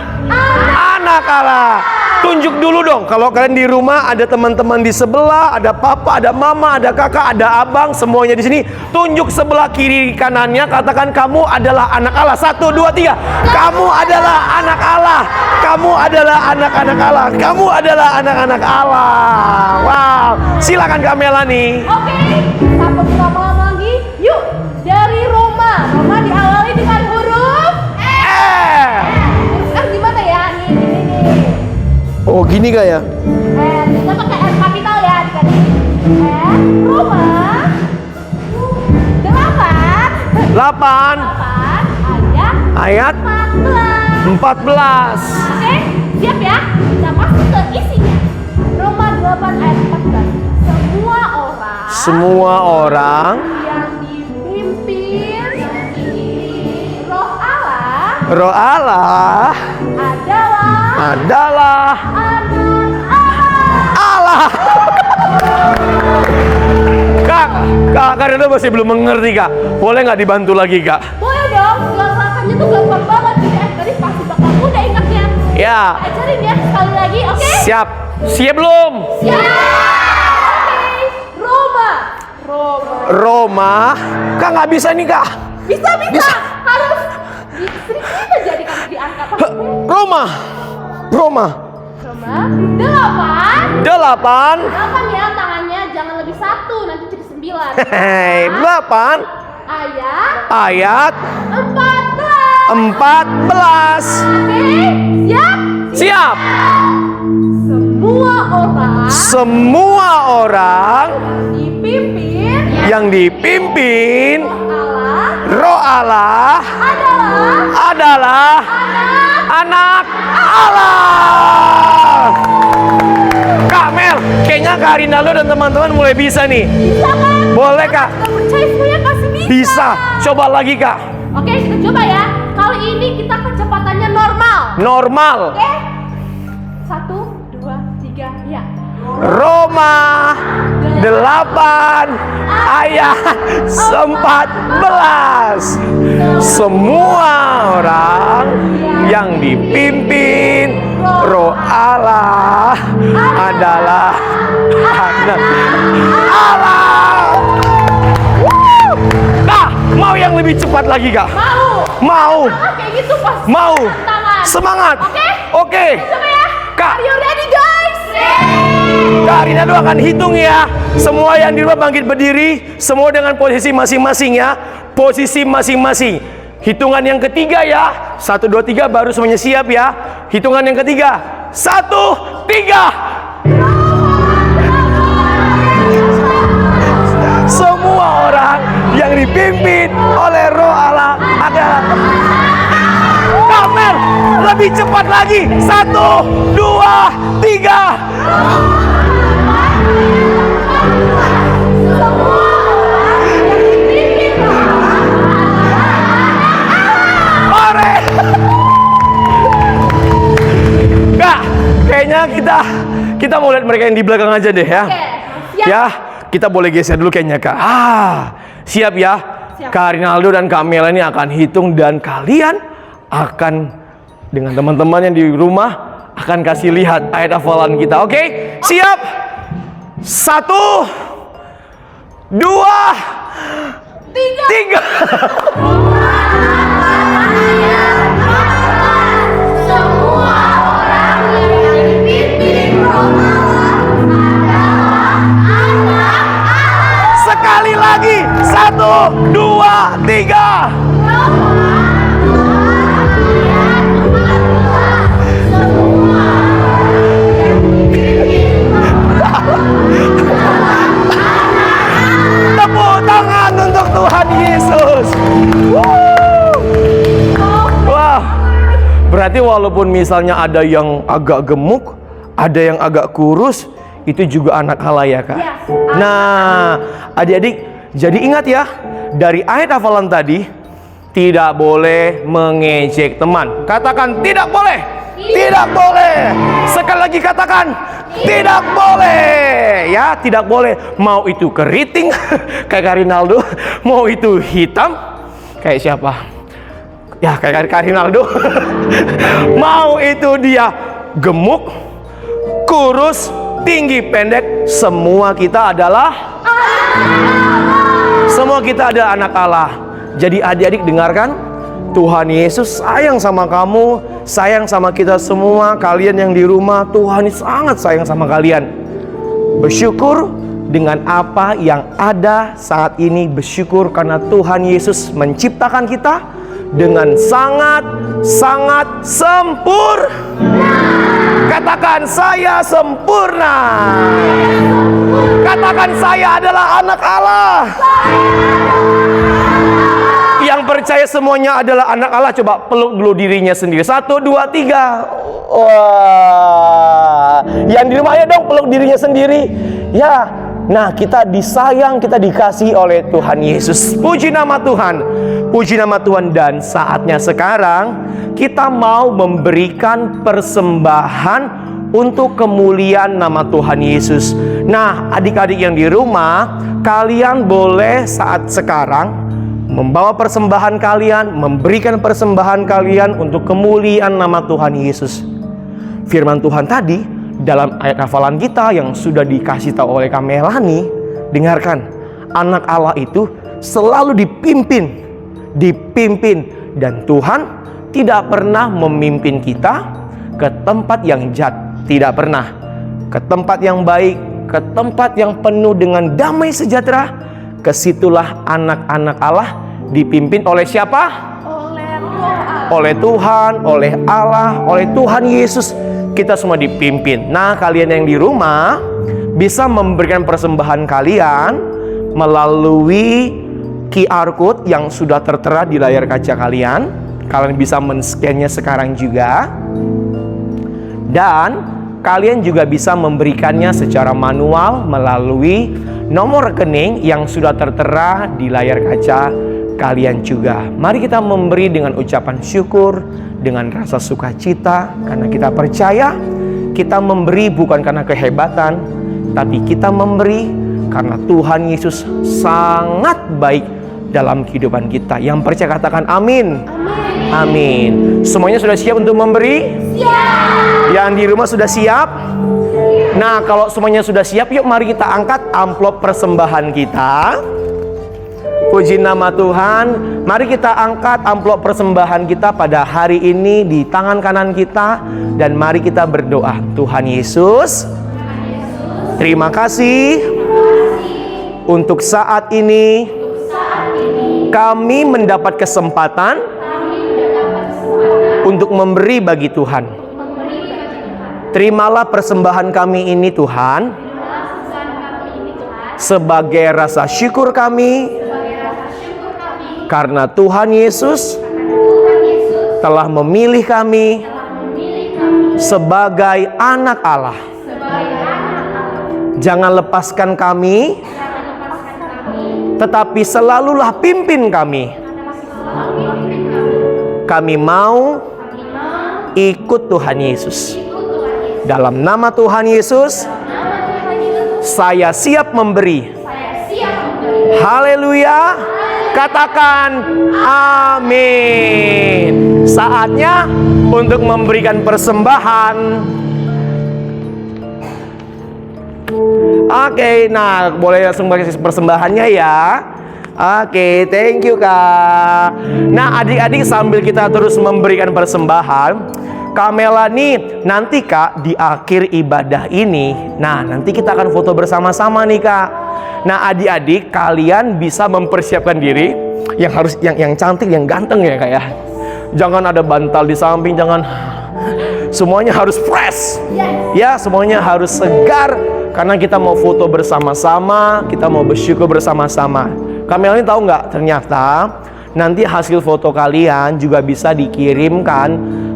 anak Allah. Tunjuk dulu dong, kalau kalian di rumah ada teman-teman di sebelah, ada papa, ada mama, ada kakak, ada abang, semuanya di sini. Tunjuk sebelah kiri kanannya, katakan kamu adalah anak Allah. 1, 2, 3. Kamu adalah anak Allah. Kamu adalah anak-anak Allah. Kamu adalah anak-anak Allah. Wow, silakan Kak Melani. Oke, tanpa berlama-lama lagi, yuk dari Roma. Roma diawali dengan huruf huruf R gimana ya? Nih. Oh, gini Kak ya? Kita pakai R kapital ya, adik-adik. Roma 8 ayat 14. Oke, siap ya? Kita masuk ke isinya. Roma 8 ayat 14. Semua orang yang dipimpin Roh Allah adalah anak Allah. Kak, Kak Karinaldo masih belum mengerti Kak. Boleh nggak dibantu lagi Kak? Boleh dong, gerakannya tuh gampang banget. Jadi tadi pasti bakal mudah ingatnya. Ya. Ajarin ya sekali lagi, oke? Siap. Siap belum? Siap. Oke. Roma. Roma. Kak nggak bisa nih Kak. Bisa. Harus sedikit aja diangkat. Roma. Roma. 8. 8. 8 ya tangannya, jangan lebih 1, nanti jadi 9. Hei, 8. Ayat 14. Oke, Siap. Semua orang Semua orang yang dipimpin yang dipimpin Allah Roh Allah adalah anak Allah. Kak Mel, kayaknya Kak Rinaldo dan teman-teman mulai bisa nih. bisa kan? Boleh Kak? Gak percaya semuanya pasti bisa. Bisa. Coba lagi Kak. Oke, kita coba ya. Kali ini kita kecepatannya normal. Normal. Oke. 1, 2, 3, ya. Roma 8 ayat 14. Semua orang yang dipimpin Roh Allah adalah anak Allah. Nah, mau yang lebih cepat lagi Kak? Mau. Kayak gitu pas. Mau. Tangan. Semangat. Oke. Oke. Coba ya. Kak. Are you ready guys? Kak Rinaldo akan hitung ya. Semua yang di rumah bangkit berdiri. Semua dengan posisi masing-masing ya. Posisi masing-masing. Hitungan yang ketiga ya. 1, 2, 3 baru semuanya siap ya. Hitungan yang ketiga. 1, 3. Semua orang yang dipimpin oleh Roh Allah adalah Kamel. Lebih cepat lagi. 1, 2, 3. Ore. Kak, kayaknya kita mau lihat mereka yang di belakang aja deh ya. Siap. Ya, kita boleh geser dulu kayaknya Kak. Siap ya. Kak Rinaldo dan Kak Mela ini akan hitung dan kalian akan dengan teman-teman yang di rumah akan kasih lihat ayat hafalan kita. Oke? Siap? 1, 2, 3. Semua orang yang dipimpin Roh Allah adalah anak Allah. Sekali lagi. 1, 2, 3. Tepuk tangan untuk Tuhan Yesus. Wah, berarti walaupun misalnya ada yang agak gemuk, ada yang agak kurus, itu juga anak Allah ya Kak. Yes, Nah, adik-adik, jadi ingat ya, dari ayat hafalan tadi, tidak boleh mengejek teman. Katakan tidak boleh. Tidak boleh. Sekali lagi katakan tidak boleh. Ya, tidak boleh. Mau itu keriting kayak Kak Rinaldo, mau itu hitam kayak siapa? Ya, kayak Kak Rinaldo. Mau itu dia gemuk, kurus, tinggi, pendek, semua kita adalah anak Allah. Jadi adik-adik dengarkan, Tuhan Yesus sayang sama kamu, sayang sama kita semua. Kalian yang di rumah, Tuhan sangat sayang sama kalian. Bersyukur dengan apa yang ada saat ini. Bersyukur karena Tuhan Yesus menciptakan kita dengan sangat sempurna. Katakan saya sempurna. Katakan saya adalah anak Allah. Yang percaya semuanya adalah anak Allah, coba peluk dulu dirinya sendiri. 1, 2, 3. Wah. Yang di rumah ayo dong peluk dirinya sendiri. Ya. Nah, kita disayang, kita dikasih oleh Tuhan Yesus. Puji nama Tuhan. Puji nama Tuhan. Dan saatnya sekarang kita mau memberikan persembahan untuk kemuliaan nama Tuhan Yesus. Nah, adik-adik yang di rumah, kalian boleh saat sekarang membawa persembahan kalian, memberikan persembahan kalian untuk kemuliaan nama Tuhan Yesus. Firman Tuhan tadi dalam ayat hafalan kita yang sudah dikasih tahu oleh Kak Melani, dengarkan, anak Allah itu selalu dipimpin, dan Tuhan tidak pernah memimpin kita ke tempat yang jahat, tidak pernah, ke tempat yang baik, ke tempat yang penuh dengan damai sejahtera. Kesitulah anak-anak Allah dipimpin oleh siapa? Oleh Tuhan, oleh Allah, oleh Tuhan Yesus. Kita semua dipimpin. Nah, kalian yang di rumah bisa memberikan persembahan kalian melalui QR code yang sudah tertera di layar kaca kalian. Kalian bisa men-scan-nya sekarang juga. Dan kalian juga bisa memberikannya secara manual melalui nomor rekening yang sudah tertera di layar kaca kalian juga. Mari kita memberi dengan ucapan syukur, dengan rasa sukacita, karena kita percaya kita memberi bukan karena kehebatan, tapi kita memberi karena Tuhan Yesus sangat baik dalam kehidupan kita. Yang percaya katakan amin. Amin. Semuanya sudah siap untuk memberi? Siap. Yang di rumah sudah siap? Nah, kalau semuanya sudah siap, yuk mari kita angkat amplop persembahan kita. Puji nama Tuhan. Mari kita angkat amplop persembahan kita pada hari ini di tangan kanan kita. Dan mari kita berdoa. Tuhan Yesus, terima kasih untuk saat ini kami mendapat kesempatan untuk memberi bagi Tuhan. Terimalah persembahan kami ini Tuhan sebagai rasa syukur kami karena Tuhan Yesus telah memilih kami sebagai anak Allah. Jangan lepaskan kami, tetapi selalulah pimpin kami. Kami mau ikut Tuhan Yesus. Dalam nama Tuhan Yesus, saya siap memberi. Haleluya. Katakan amin. Saatnya untuk memberikan persembahan. Oke, nah boleh langsung bagi persembahannya ya. Oke, thank you Kak. Nah adik-adik sambil kita terus memberikan persembahan, Kak Melani nanti Kak di akhir ibadah ini, nah nanti kita akan foto bersama-sama nih Kak. Nah adik-adik kalian bisa mempersiapkan diri yang harus yang cantik, yang ganteng ya Kak ya. Jangan ada bantal di samping, jangan, semuanya harus fresh. Ya, semuanya harus segar karena kita mau foto bersama-sama, kita mau bersyukur bersama-sama. Kak Melani tahu nggak? Ternyata nanti hasil foto kalian juga bisa dikirimkan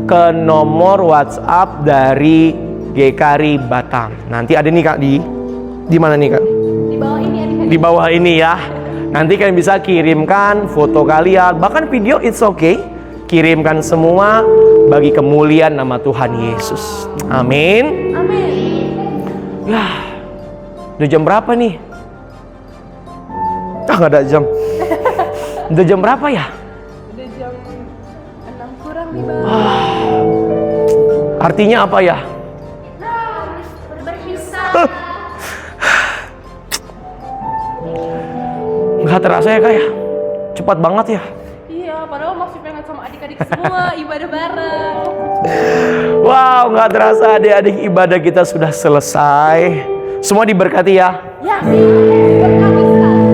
ke nomor WhatsApp dari GKRI Batam. Nanti ada nih Kak di mana nih Kak? Di bawah ini. Di bawah ini ya. Nanti kalian bisa kirimkan foto kalian, bahkan video it's okay. Kirimkan semua bagi kemuliaan nama Tuhan Yesus. Amin. Amin. Ya, udah jam berapa nih? Nggak ada jam. Udah jam berapa ya? Udah jam 6 kurang nih Bang. Artinya apa ya? Berpisah. Nggak terasa ya Kak ya? Cepat banget ya? Iya, padahal masih pengen sama adik-adik semua ibadah bareng. Wow, nggak terasa adik-adik ibadah kita sudah selesai. Semua diberkati ya? Ya, berkati sekali.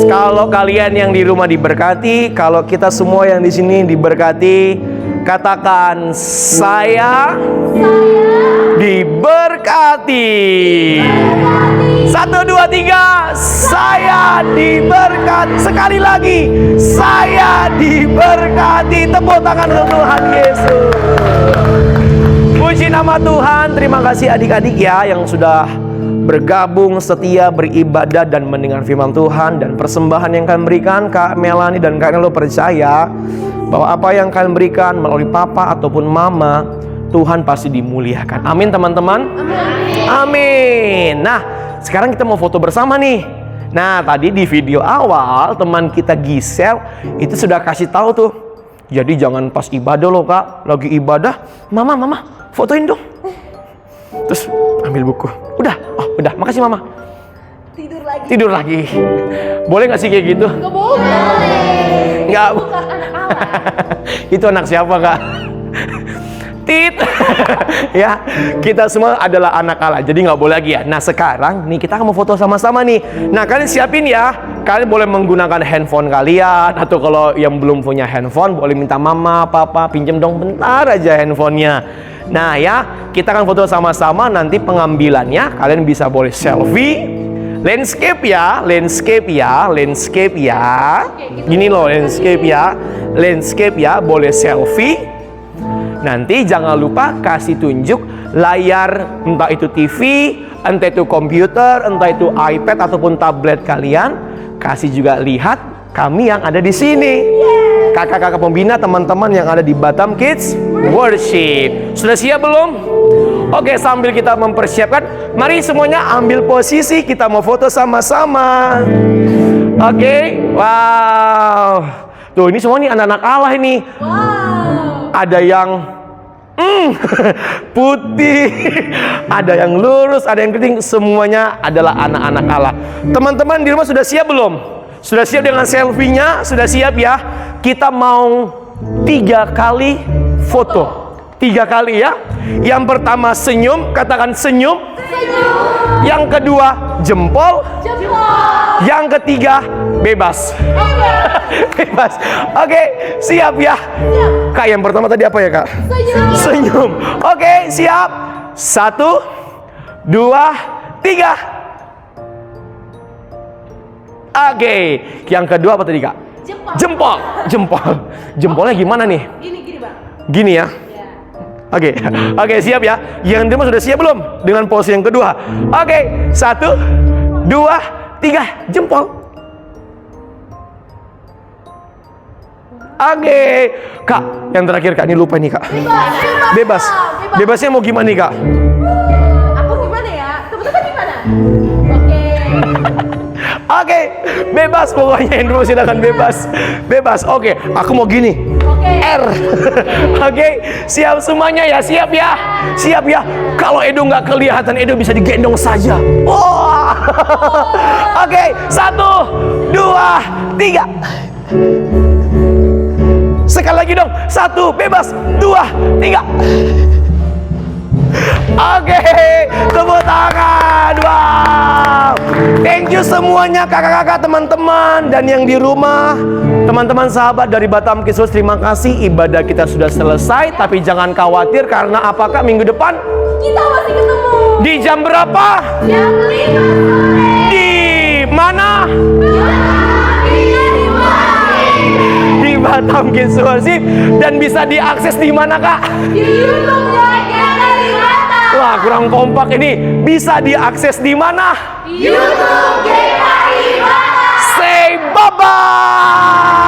Kalau kalian yang di rumah diberkati, kalau kita semua yang di sini diberkati, katakan saya diberkati. 1, 2, 3, saya diberkati. Sekali lagi, saya diberkati. Tepuk tangan untuk Tuhan Yesus. Puji nama Tuhan. Terima kasih adik-adik ya yang sudah bergabung setia beribadah dan mendengar firman Tuhan. Dan persembahan yang kalian berikan, Kak Melani dan Kak Nelo percaya bahwa apa yang kalian berikan melalui papa ataupun mama Tuhan pasti dimuliakan. Amin teman-teman. Amin. Nah, sekarang kita mau foto bersama nih. Nah, tadi di video awal teman kita Gisel itu sudah kasih tahu tuh. Jadi jangan pas ibadah loh Kak. Lagi ibadah, mama fotoin dong. Terus ambil buku. Udah, makasih mama. Tidur lagi. Boleh gak sih kayak gitu? Nggak boleh. Nggak. Bukan anak Allah. Itu anak siapa Kak? Tit. Ya, kita semua adalah anak Allah, jadi nggak boleh lagi ya. Nah sekarang nih kita akan mau foto sama-sama nih. Nah kalian siapin ya. Kalian boleh menggunakan handphone kalian, atau kalau yang belum punya handphone boleh minta mama, papa pinjam dong bentar aja handphonenya. Nah ya, kita akan foto sama-sama. Nanti pengambilannya kalian bisa boleh selfie, landscape ya. Gini loh landscape ya, boleh selfie. Nanti jangan lupa kasih tunjuk layar, entah itu TV, entah itu komputer, entah itu iPad ataupun tablet kalian. Kasih juga lihat kami yang ada di sini. Kakak-kakak pembina, teman-teman yang ada di Batam Kids Worship. Sudah siap belum? Oke, sambil kita mempersiapkan, mari semuanya ambil posisi, kita mau foto sama-sama. Oke, wow. Tuh, ini semua nih anak-anak Allah ini. Ada yang putih, ada yang lurus, ada yang keriting. Semuanya adalah anak-anak Allah. Teman-teman di rumah sudah siap belum? Sudah siap dengan selfie-nya? Sudah siap ya? Kita mau 3 kali foto. 3 kali ya. Yang pertama senyum, katakan senyum. Yang kedua jempol. Yang ketiga bebas. Bebas. Oke, siap ya. Kak, yang pertama tadi apa ya Kak? Senyum. Oke, siap. 1, 2, 3. Oke, yang kedua apa tadi Kak? Jempol. Jempolnya gimana nih? Gini Bang. Gini ya. Oke, siap ya. Yang kedua sudah siap belum? Dengan pose yang kedua. Oke, 1, 2, 3, jempol. Oke, Kak, yang terakhir Kak, ini lupa nih Kak. Bebas. Bebasnya mau gimana nih Kak? Aku gimana ya? Teman-teman gimana? Oke, bebas pokoknya, yang dulu silakan bebas. Oke, aku mau gini. R. Oke, siap semuanya ya, siap ya. Kalau Edo nggak kelihatan, Edo bisa digendong saja. Wah. Oke, 1, 2, 3. Sekali lagi dong. 1, bebas. 2, 3. Oke, tepuk tangan. Wow. Thank you semuanya kakak-kakak, teman-teman, dan yang di rumah, teman-teman sahabat dari Batam Kids, terima kasih. Ibadah kita sudah selesai, tapi jangan khawatir karena apakah minggu depan Kita masih ketemu. di jam berapa? Jam 5 sore. Di mana? Di Batam Kids Worship. Dan bisa diakses di mana Kak? Di YouTube-nya Galeri Batam. Wah, kurang kompak ini. Bisa diakses di mana? YouTube Galeri Batam. Say bye-bye.